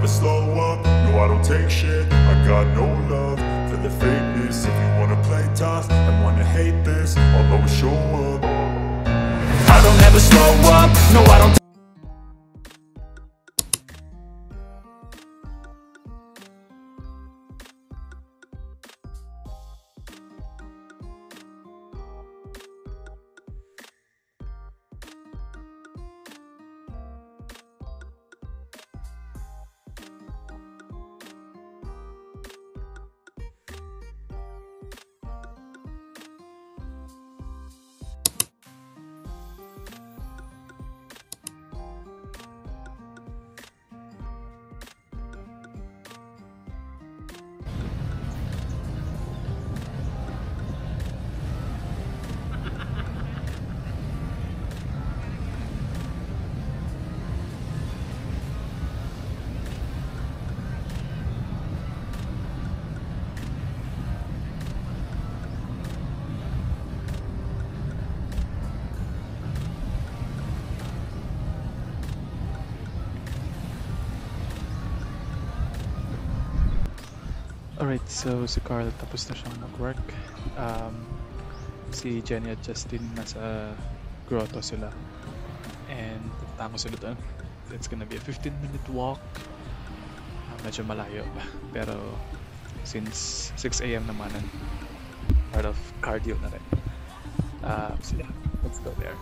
never slow up, no I don't take shit. I got no love for the fakeness. If you wanna play tough and wanna hate this, I'll always show up. I don't ever slow up, no I don't. Alright, so si Carl tapos na siyang mag-work. Si Jenny at Justin nasa grotto sila. And pupunta sila doon. It's gonna be a 15-minute walk. Medyo malayo ba. Pero since 6 AM naman, part of cardio na rin. So yeah, let's go there.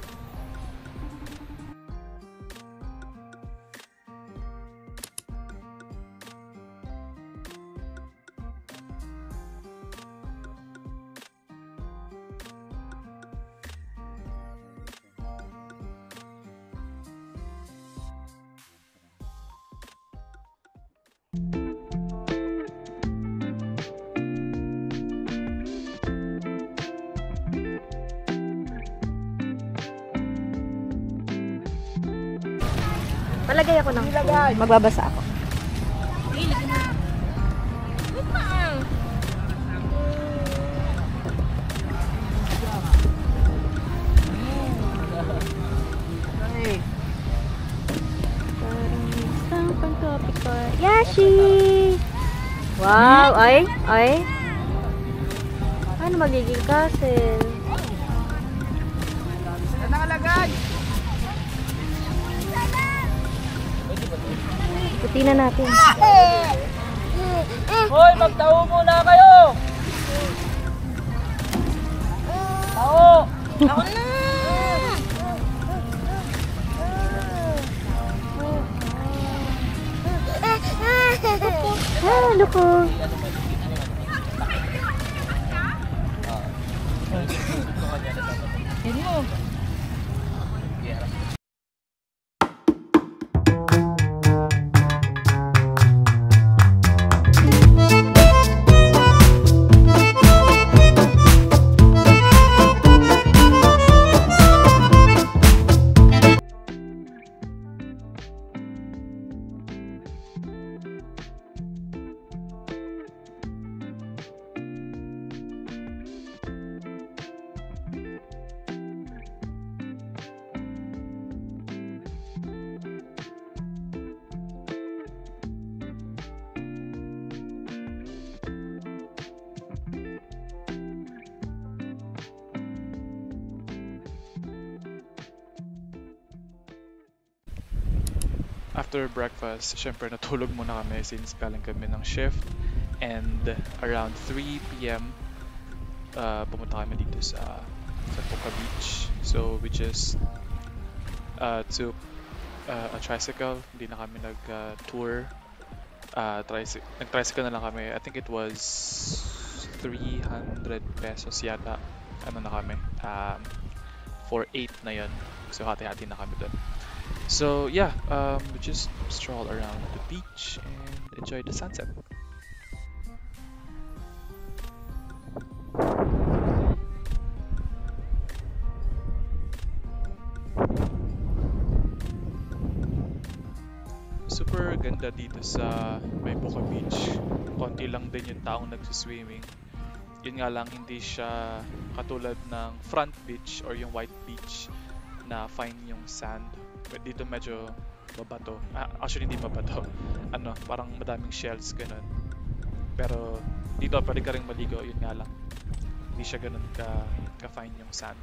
Malagay ako ng phone. Magbabasa ako. Yashi! Wow! Ay! Ay! Ano magiging castle? Nakalagay! Ikutin na natin. Hoy, magtao muna kayo! Tao! Ako na! Hello po! Yan mo! After breakfast, syempre natulog muna kami since galing kami ng shift. And around 3 PM, pumunta kami dito sa Puka Beach. So we just took a tricycle. Hindi na kami nag-tour. Nag-tricycle na lang kami. I think it was 300 pesos yata. Ano na kami? For 8 na yun. So hati-hati na kami dun. So yeah, we just stroll around the beach and enjoy the sunset. Super ganda dito sa may Puka Beach. Konti lang din yung taong nagsiswimming. Yun nga lang, hindi siya katulad ng front beach or yung white beach na fine yung sand. But dito medyo mabato. Actually, hindi mabato. Ano, parang madaming shells, ganun. Pero dito, pwede ka rin maligo, yun nga lang. Hindi siya ganun ka-fine yung sand.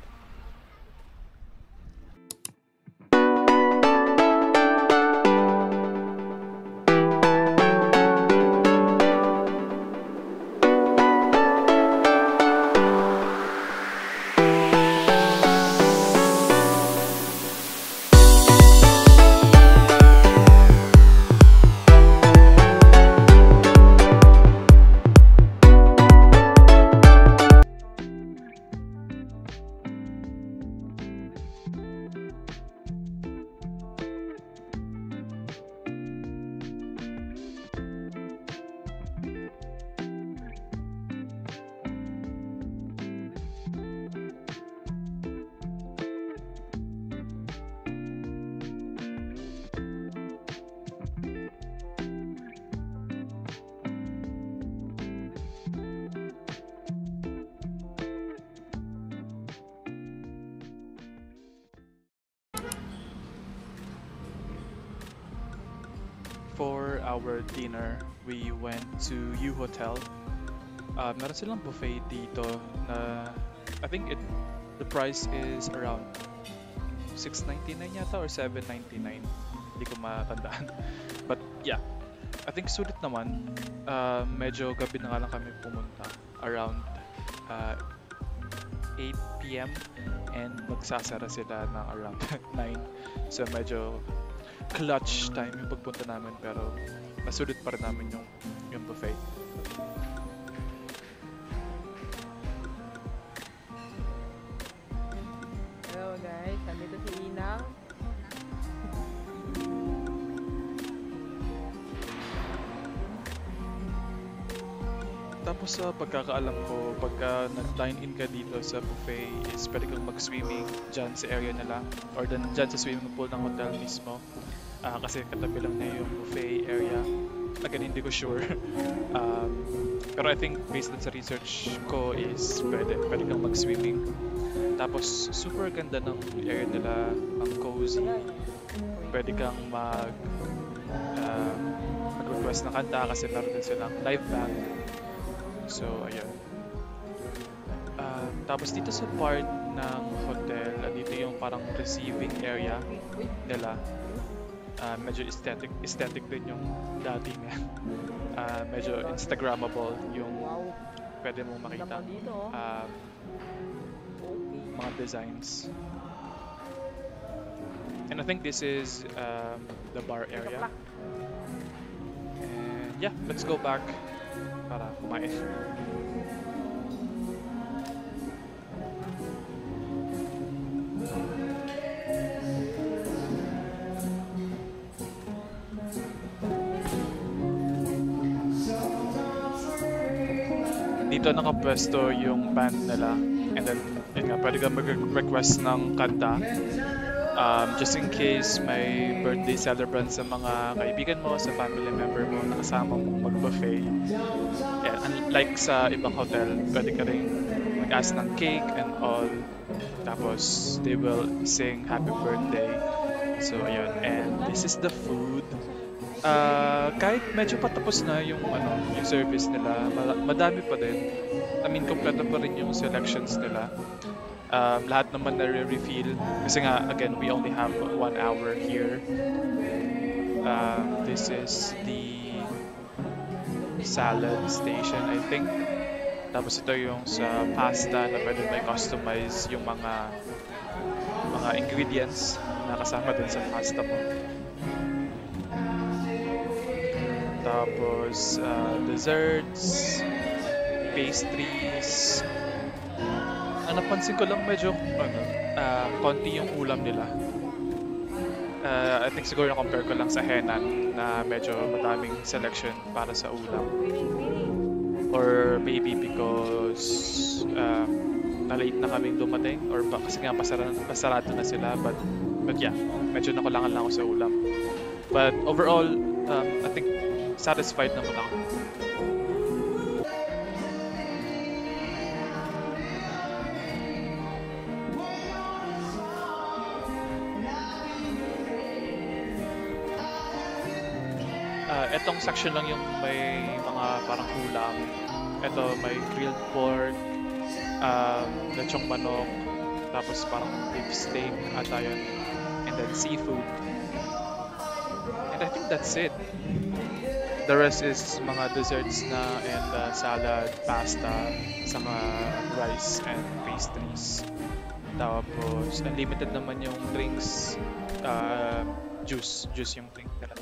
For our dinner, we went to U Hotel. Meron silang buffet dito na I think the price is around $6.99 yata or $7.99. Hindi ko matandaan. But yeah, I think sulit naman. Medyo gabi na nga lang kami pumunta. Around 8 p.m. and magsasara sila ng around 9. So medyo clutch time yung pagpunta namin, pero nasulit pa rin namin yung buffet. Hello guys, nandito si Inang. Tapos sa pagkakaalam ko, pagka nag-dine-in ka dito sa buffet is pwede kang mag-swimming dyan sa area nila or dyan sa swimming pool ng hotel mismo. Kasi katabi lang na yung buffet area. Again, hindi ko sure. Pero I think based on sa research ko is pwede kang mag-swimming. Tapos super ganda ng area nila, ang cozy. Pwede kang mag-request ng kanta kasi meron din silang live band. So, ayun. Tapos dito sa part ng hotel, dito yung parang receiving area nila. Medyo aesthetic din yung dating. Medyo Instagrammable yung pwede mong makita. Mga designs. And I think this is the bar area. And yeah, let's go back para kumain. Dito nakapwesto yung band nila, and then yun nga, pwede ka mag-request ng kanta just in case may birthday celebrant sa mga kaibigan mo, sa family member mo na kasama mong mag-buffet. Yeah, unlike sa ibang hotel, pwede ka rin mag-ask ng cake and all, tapos they will sing happy birthday. So ayun, and this is the food. Kahit medyo patapos na yung service nila, madami pa din. I mean, kompleto pa rin yung selections nila. Lahat naman na-refill kasi nga, again, we only have 1 hour here. This is the salad station, I think. Tapos ito yung sa pasta na pwede may customize yung mga ingredients na kasama din sa pasta mo. Tapos desserts, pastries. Ang napansin ko lang medyo konti yung ulam nila. I think siguro na-compare ko lang sa Henan na medyo madaming selection para sa ulam. Or maybe because na-late na kaming dumating or kasi nga pasarado na sila, but yeah, medyo nakulangan lang ako sa ulam. But overall, I think satisfied naman ako. Etong section lang yung may mga parang ulam. Ito may grilled pork, lechong manok, tapos parang beef steak ata yun, and then seafood. And I think that's it. The rest is mga desserts na and salad, pasta, saka rice and pastries. Tapos unlimited naman yung drinks, juice yung drink nila.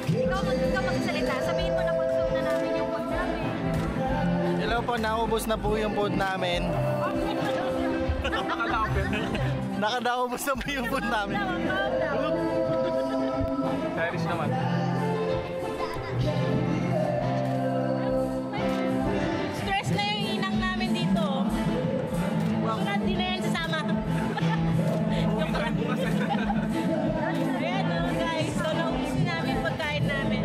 Si Carl naman, ikaw magsalita. Sabihin mo na consume na namin yung food namin. Hello po, naubos na po yung food namin. Nakadaubos na po yung food namin. Irish naman. Stress na yung inang namin dito. Surat din na yan sasama. Ayan o guys, so naubusin namin yung pagkain namin.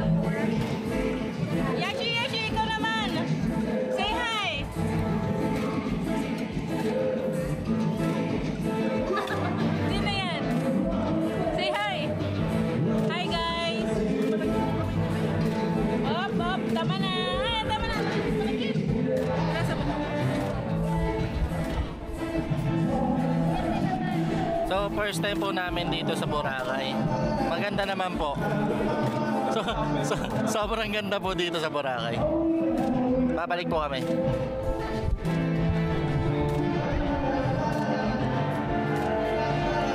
Yashi, ikaw naman. Say hi. Sino yan? Say hi. Hi guys. Op, tama na. Ay, tama na. Nasa mo. So, first time po namin dito sa Boracay. Maganda naman po. Sobrang ganda po dito sa Boracay. Babalik po kami.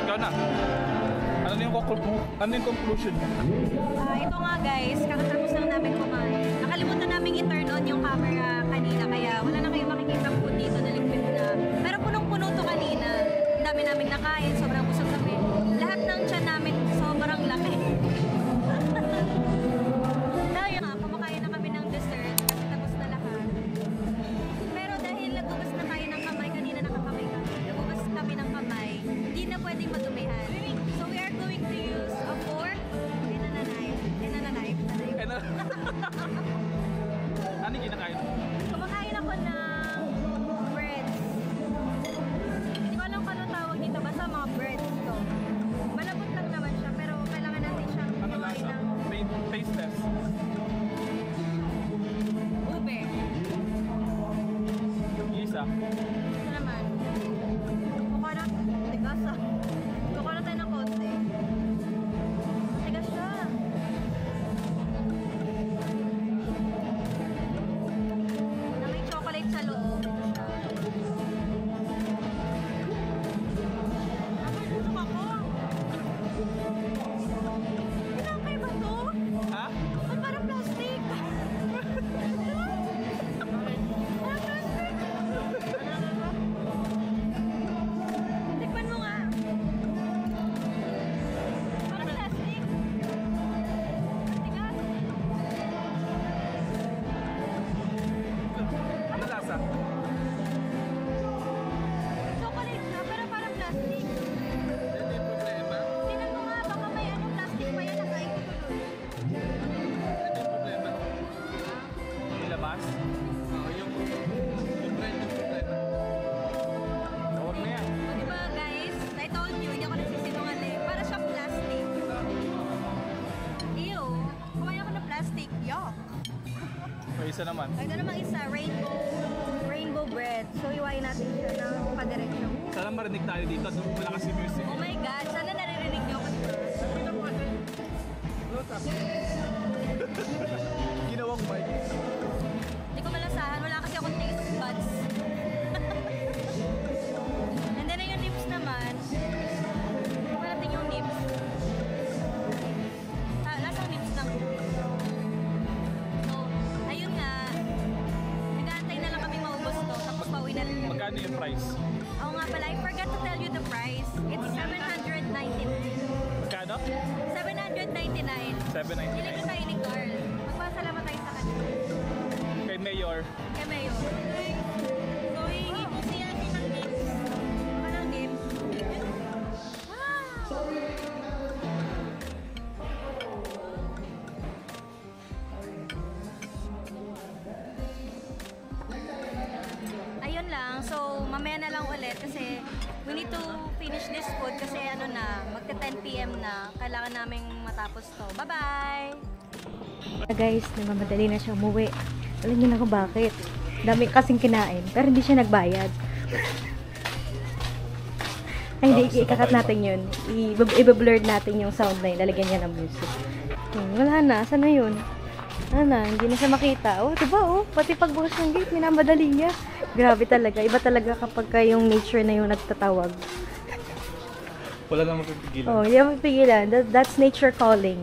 Ikaw na. Ano yung conclusion mo? Ito nga guys, kakatapos lang namin kumain. Nakalimutan namin i-turn on yung camera kanina, kaya wala na kayo makikita food dito na liquid na. Pero punong-puno to kanina. Ang dami namin nakain, sobrang busog kami. Lahat ng tiyan namin sobrang laki. Dahil nga, kumakain na kami ng dessert kasi tapos na lahat. Pero dahil nagubas na tayo ng kamay, kanina nakakamay kami. Nagubas kami ng kamay, hindi na pwedeng madumihan. So we are going to use a fork and a knife. Ano yung kinakain? isa naman. Ito namang isa, rainbow bread. So, iwain natin siya ng padireksyon. Sana marinig tayo dito. Malakas yung music. Oh my God, sana naririnig niyo ako. Ginawang mic. Hindi ko malasahan, wala kasi akong taste buds. And then yung nips naman, ito natin yung nips. Lasang nips lang. So, ayun nga, nag-aantay na lang kami maubos to, tapos pauwi na rin. Magkano yung price? Oo nga pala, I forgot to tell you the price. It's $799. Magkano? $799. Nilibre tayo ni Carl. Magpasalamat tayo sa kanya. Kay Mayor. Kaya Mayo. So, hihingi po siya ng tips. Anong nips? Wow! Ayun lang. So, mamaya na lang ulit kasi we need to finish this food kasi ano na, magta 10 PM na. Kailangan naming matapos to. Bye-bye! Guys, nagmamadali na siya umuwi. Alam niyo na kung bakit. Dami kasing kinain, pero hindi siya nagbayad. Ay, hindi, ikakat natin yun. I-blurred natin yung sound na yun. Lalagyan niya ng music. Wala na, saan na yun? Wala na, hindi na siya makita. Oh, diba oh, pati pagbukas ng gate, minamadali niya. Grabe talaga, iba talaga kapag yung nature na yung nagtatawag. Wala nang mapipigilan. Oh, hindi na mapipigilan. That's nature calling.